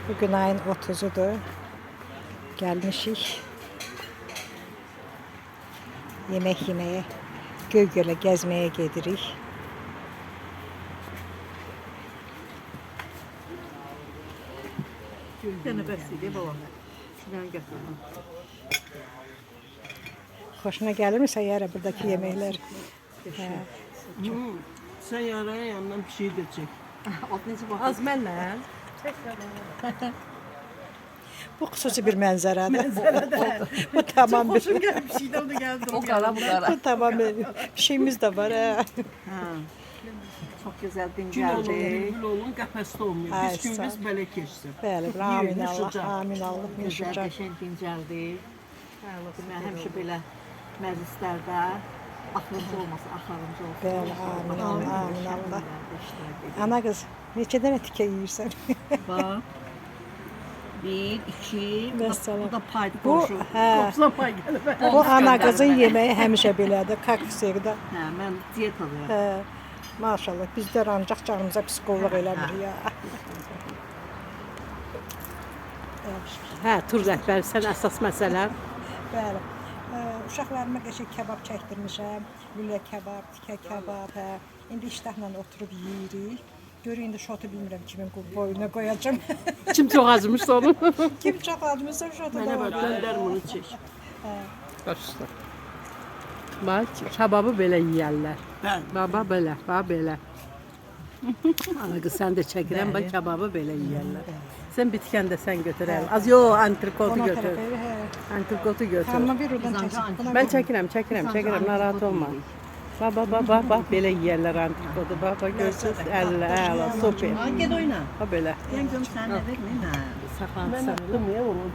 Bugün ayın 30'udur. Gelmişik. Yemek yemeye, Göygöl'e gezmeye gedirik. Gene bəslidir babam. Şuradan gətirdim. Hoşuna gelir mi Seyyare buradaki yemekler? Sen yaraya yandan bir şey de çek. Ot necə baxır? Az mənlə. Bu xüsusi bir mənzərədir. Bu tamam bir, Hoşum gelip bir şeyden de geldi. O qara bu qara. bu tamam bir şeyimiz de var. Ha. Hə. Çox gözəl Gün olun, dincəldik. bülbül olun, qəfəsdə olmuyor. Ay, Biz gün sağ ol. biz belə keçsin. Bəli, amin Yerini Allah, sıcaq. amin Allah, Gözəl, meşəcək. qəşəng dincəldik. Mən həmişə belə məclislərdə axırıncı olmasa, axırıncı olsun. Bəli, amin Allah, amin Allah. İşlərdə. Ana qız, neçə dənə tikə yeyirsən? Bax. 1, 2, Məsələn. bu da paydı Bu, qonşu. hə, Qopsuna pay gəlib. bu ana qızın yeməyi həmişə belədir, kaksiyada. Hə, mən diyetadayım. Hə, maşallah, bizlər ancaq canımıza psixoloq eləmir ya. Hə, tur rəhbərsən əsas məsələ. Bəli. Uşaqlarıma qəşəng kebab çəkdirmişəm. Lülə kebab, tikə kebab, hə. İndi iştahla oturub yeyirik. Görün indi şotu bilmirəm kimin boyuna qoyacağım. Kim çox acımışsa onu. Kim çox admısa şotu Mənə da bax, var. göndər bunu çək. Başla. Bax, kebabı belə yeyərlər. Bəli. Baba belə, bax belə. Ana qız sən də çəkirəm, bax kebabı belə yeyərlər. Sən bitkən də sən götür əl. Az yo, antrikotu Ona götür. tərəf, hə. Antrikotu götür. Amma bir oradan çəksin. Buna Mən çəkirəm, narahat olma. Bax, belə yeyərlər antrikotu. Bax, görürsüz, əllə, əla, super. Get oyna. Bax belə. Mən görüm sən nə verin, nə? Saxlan, Mən etdim ya onu.